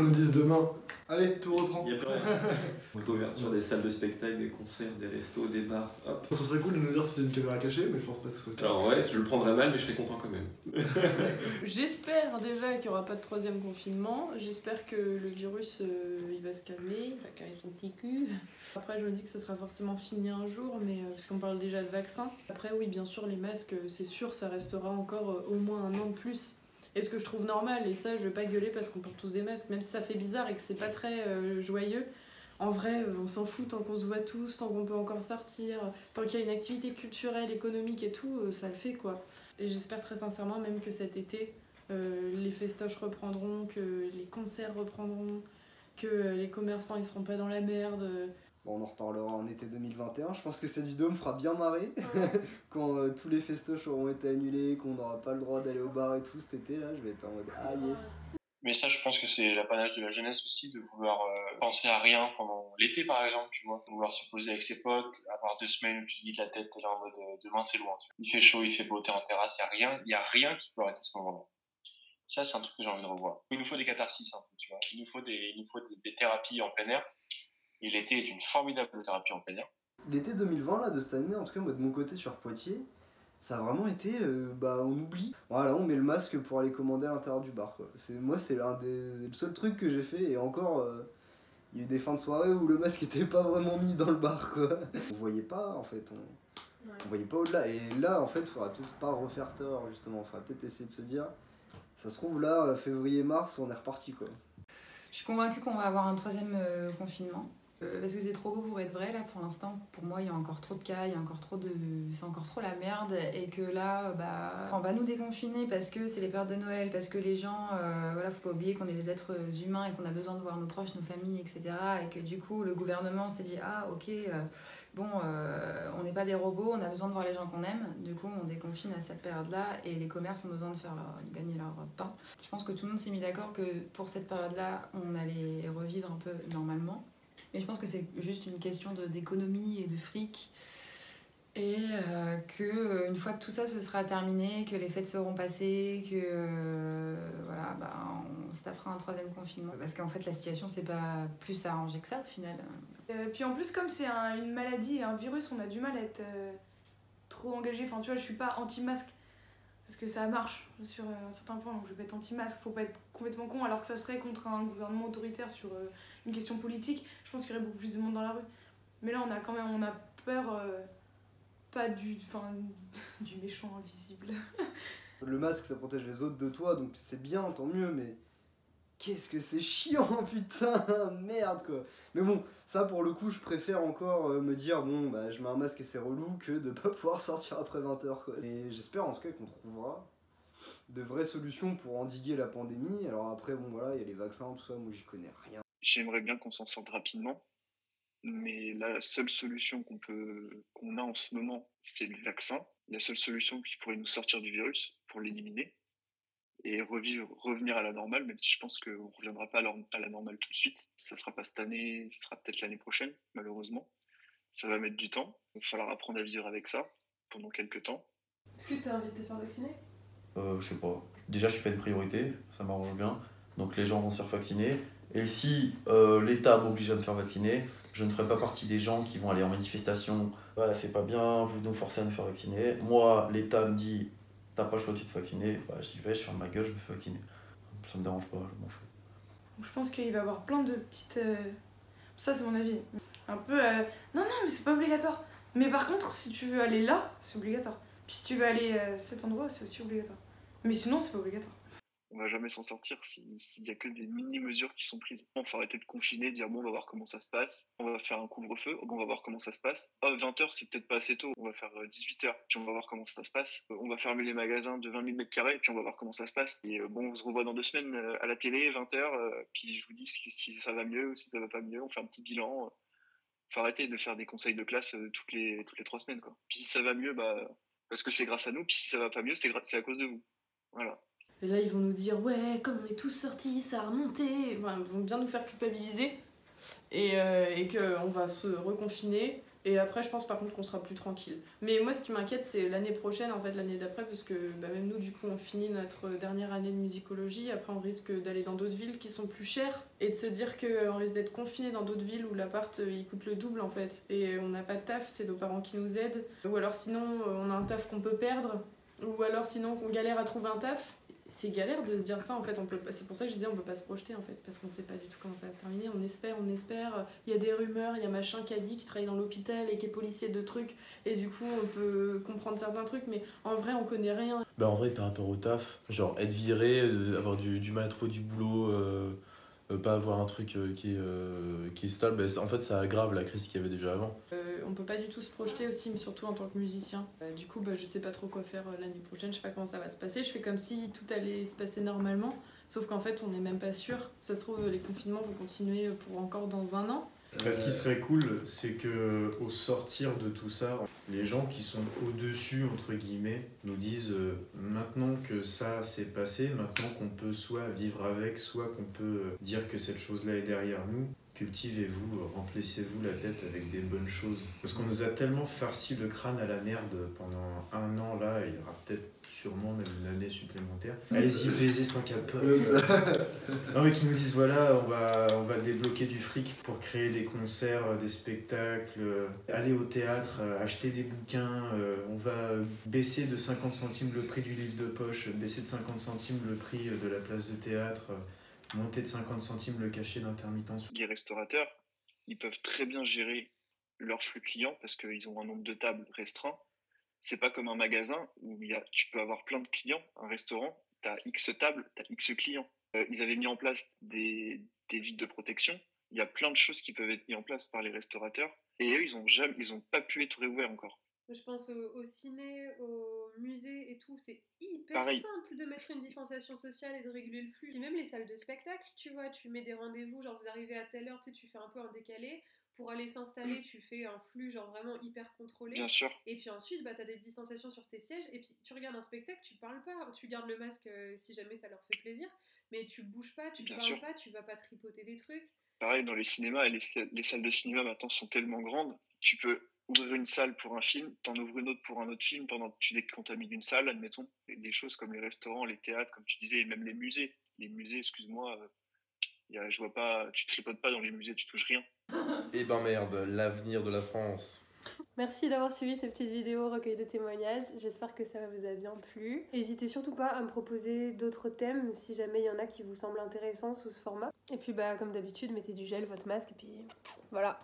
nous dise demain, allez, tout reprend. Il n'y a plus rien. L'ouverture des salles de spectacle, des concerts, des restos, des bars, hop. Ça serait cool de nous dire si c'est une caméra cachée, mais je pense pas que ce soit le cas. Alors ouais, je le prendrais mal, mais je serais content quand même. J'espère déjà qu'il n'y aura pas de troisième confinement. J'espère que le virus il va se calmer, il va calmer son petit cul. Après, je me dis que ça sera forcément fini un jour, mais parce qu'on parle déjà de vaccins. Après, oui, bien sûr, les masques, c'est sûr, ça restera encore au moins un an de plus. Et ce que je trouve normal, et ça, je vais pas gueuler parce qu'on porte tous des masques, même si ça fait bizarre et que c'est pas très joyeux. En vrai, on s'en fout tant qu'on se voit tous, tant qu'on peut encore sortir, tant qu'il y a une activité culturelle, économique et tout, ça le fait quoi. Et j'espère très sincèrement même que cet été, les festoches reprendront, que les concerts reprendront, que les commerçants ils seront pas dans la merde. Bon, on en reparlera en été 2021. Je pense que cette vidéo me fera bien marrer quand tous les festoches auront été annulés, qu'on n'aura pas le droit d'aller au bar et tout cet été là. Je vais être en mode ah yes. Mais ça, je pense que c'est l'apanage de la jeunesse aussi, de vouloir penser à rien pendant l'été, par exemple, tu vois. De vouloir se poser avec ses potes, avoir 2 semaines où tu te vides la tête, t'es là en mode demain c'est loin. Tu vois. Il fait chaud, il fait beau, t'es en terrasse, il y a rien qui peut arrêter ce moment-là. Ça, c'est un truc que j'ai envie de revoir. Il nous faut des catharsis un peu, tu vois. Il nous faut des thérapies en plein air. Et l'été est une formidable thérapie en plein air. L'été 2020 là, de cette année, en tout cas moi de mon côté sur Poitiers, ça a vraiment été, on oublie. Voilà, on met le masque pour aller commander à l'intérieur du bar quoi. C'est l'un des seuls trucs que j'ai fait et encore, il y a eu des fins de soirée où le masque était pas vraiment mis dans le bar quoi. On voyait pas en fait, on voyait pas au-delà. Et là en fait, il faudra peut-être pas refaire cette erreur justement, il faudra peut-être essayer de se dire, ça se trouve là, février-mars, on est reparti quoi. Je suis convaincue qu'on va avoir un troisième confinement. Parce que c'est trop beau pour être vrai là pour l'instant. Pour moi il y a encore trop de cas, c'est encore trop la merde et que là on va nous déconfiner parce que c'est les périodes de Noël, parce que les gens, faut pas oublier qu'on est des êtres humains et qu'on a besoin de voir nos proches, nos familles, etc. Et que du coup le gouvernement s'est dit ah ok on n'est pas des robots, on a besoin de voir les gens qu'on aime, du coup on déconfine à cette période-là et les commerces ont besoin de gagner leur pain. Je pense que tout le monde s'est mis d'accord que pour cette période-là on allait revivre un peu normalement. Mais je pense que c'est juste une question d'économie et de fric. Et qu'une fois que tout ça se sera terminé, que les fêtes seront passées, que on se tapera un troisième confinement. Parce qu'en fait la situation c'est pas plus arrangé que ça au final. Puis en plus comme c'est une maladie et un virus, on a du mal à être trop engagé. Enfin tu vois, je suis pas anti-masque. Parce que ça marche sur un certain point, donc je vais pas être anti-masque, faut pas être complètement con, alors que ça serait contre un gouvernement autoritaire sur une question politique, je pense qu'il y aurait beaucoup plus de monde dans la rue. Mais là on a peur, pas du méchant invisible. Le masque ça protège les autres de toi, donc c'est bien, tant mieux, mais qu'est-ce que c'est chiant, putain, merde quoi. Mais bon, ça pour le coup je préfère encore me dire je mets un masque et c'est relou que de pas pouvoir sortir après 20h quoi. Et j'espère en tout cas qu'on trouvera de vraies solutions pour endiguer la pandémie. Alors après il y a les vaccins, tout ça, moi j'y connais rien. J'aimerais bien qu'on s'en sorte rapidement, mais la seule solution qu'on a en ce moment, c'est le vaccin. La seule solution qui pourrait nous sortir du virus pour l'éliminer et revenir à la normale, même si je pense qu'on ne reviendra pas à la normale tout de suite. Ça ne sera pas cette année, ce sera peut-être l'année prochaine, malheureusement. Ça va mettre du temps. Il va falloir apprendre à vivre avec ça pendant quelques temps. Est-ce que tu as envie de te faire vacciner ? Je sais pas. Déjà, je suis pas une priorité, ça m'arrange bien. Donc les gens vont se faire vacciner. Et si l'État m'oblige à me faire vacciner, je ne ferai pas partie des gens qui vont aller en manifestation. C'est pas bien, vous nous forcez à nous faire vacciner. Moi, l'État me dit t'as pas le choix de te vacciner, j'y vais, je ferme ma gueule, je me fais vacciner. Ça me dérange pas, je m'en fous. Je pense qu'il va y avoir plein de petites... Ça c'est mon avis. Un peu... Non mais c'est pas obligatoire. Mais par contre, si tu veux aller là, c'est obligatoire. Puis si tu veux aller à cet endroit, c'est aussi obligatoire. Mais sinon, c'est pas obligatoire. On va jamais s'en sortir s'il y a que des mini-mesures qui sont prises. On faut arrêter de confiner, dire on va voir comment ça se passe, on va faire un couvre-feu, on va voir comment ça se passe. 20h c'est peut-être pas assez tôt, on va faire 18h, puis on va voir comment ça se passe. On va fermer les magasins de 20 000 m², puis on va voir comment ça se passe. Et on se revoit dans 2 semaines à la télé, 20h, puis je vous dis si ça va mieux ou si ça va pas mieux, on fait un petit bilan. Faut arrêter de faire des conseils de classe toutes les 3 semaines, quoi. Puis si ça va mieux, parce que c'est grâce à nous, puis si ça va pas mieux, c'est à cause de vous. Voilà. Et là, ils vont nous dire, ouais, comme on est tous sortis, ça a remonté. Enfin, ils vont bien nous faire culpabiliser. Et qu'on va se reconfiner. Et après, je pense par contre qu'on sera plus tranquille. Mais moi, ce qui m'inquiète, c'est l'année prochaine, en fait, l'année d'après, parce que même nous, du coup, on finit notre dernière année de musicologie. Après, on risque d'aller dans d'autres villes qui sont plus chères et de se dire qu'on risque d'être confiné dans d'autres villes où l'appart, il coûte le double, en fait. Et on n'a pas de taf, c'est nos parents qui nous aident. Ou alors sinon, on a un taf qu'on peut perdre. Ou alors sinon, qu'on galère à trouver un taf. C'est galère de se dire ça, en fait. C'est pour ça que je disais on peut pas se projeter, en fait, parce qu'on sait pas du tout comment ça va se terminer. On espère. Il y a des rumeurs, il y a machin qui a dit qu'il travaille dans l'hôpital et qui est policier de trucs, et du coup on peut comprendre certains trucs, mais en vrai on connaît rien. Bah en vrai, par rapport au taf, genre être viré, avoir du mal à trouver du boulot, pas avoir un truc qui est stable, bah, en fait ça aggrave la crise qu'il y avait déjà avant. On peut pas du tout se projeter aussi, mais surtout en tant que musicien. Du coup, je sais pas trop quoi faire l'année prochaine, je sais pas comment ça va se passer. Je fais comme si tout allait se passer normalement, sauf qu'en fait, on n'est même pas sûr. Ça se trouve, les confinements vont continuer pour encore dans un an. Ce qui serait cool, c'est que au sortir de tout ça, les gens qui sont au-dessus, entre guillemets, nous disent maintenant que ça s'est passé, maintenant qu'on peut soit vivre avec, soit qu'on peut dire que cette chose-là est derrière nous, cultivez-vous, remplissez-vous la tête avec des bonnes choses. Parce qu'on nous a tellement farci le crâne à la merde pendant un an là, il y aura peut-être sûrement même une année supplémentaire. Allez-y, baiser sans capote. Non mais qui nous disent voilà, on va débloquer du fric pour créer des concerts, des spectacles, aller au théâtre, acheter des bouquins, on va baisser de 50 centimes le prix du livre de poche, baisser de 50 centimes le prix de la place de théâtre, monter de 50 centimes le cachet d'intermittence. Les restaurateurs, ils peuvent très bien gérer leur flux clients parce qu'ils ont un nombre de tables restreint. C'est pas comme un magasin où tu peux avoir plein de clients. Un restaurant, tu as X tables, tu as X clients. Ils avaient mis en place des vides de protection. Il y a plein de choses qui peuvent être mises en place par les restaurateurs. Et eux, ils ont pas pu être réouverts encore. Je pense au ciné, au musée et tout, c'est hyper Pareil. simple de mettre une distanciation sociale et de réguler le flux. Et même les salles de spectacle, tu vois, tu mets des rendez-vous, genre vous arrivez à telle heure, tu sais, tu fais un peu un décalé. Pour aller s'installer, tu fais un flux genre vraiment hyper contrôlé. Bien sûr. Et puis ensuite, t'as des distanciations sur tes sièges. Et puis tu regardes un spectacle, tu parles pas. Tu gardes le masque si jamais ça leur fait plaisir. Mais tu bouges pas, tu parles pas, tu vas pas tripoter des trucs. Pareil, dans les cinémas, les salles de cinéma maintenant sont tellement grandes. Tu peux ouvrir une salle pour un film, t'en ouvres une autre pour un autre film pendant que tu décontamines une salle, admettons. Et des choses comme les restaurants, les théâtres, comme tu disais, et même les musées. Les musées, excuse-moi, je vois pas, tu tripotes pas dans les musées, tu touches rien. Eh ben merde, l'avenir de la France. Merci d'avoir suivi ces petites vidéos recueil de témoignages. J'espère que ça vous a bien plu. N'hésitez surtout pas à me proposer d'autres thèmes si jamais il y en a qui vous semblent intéressants sous ce format. Et puis comme d'habitude, mettez du gel, votre masque et puis voilà.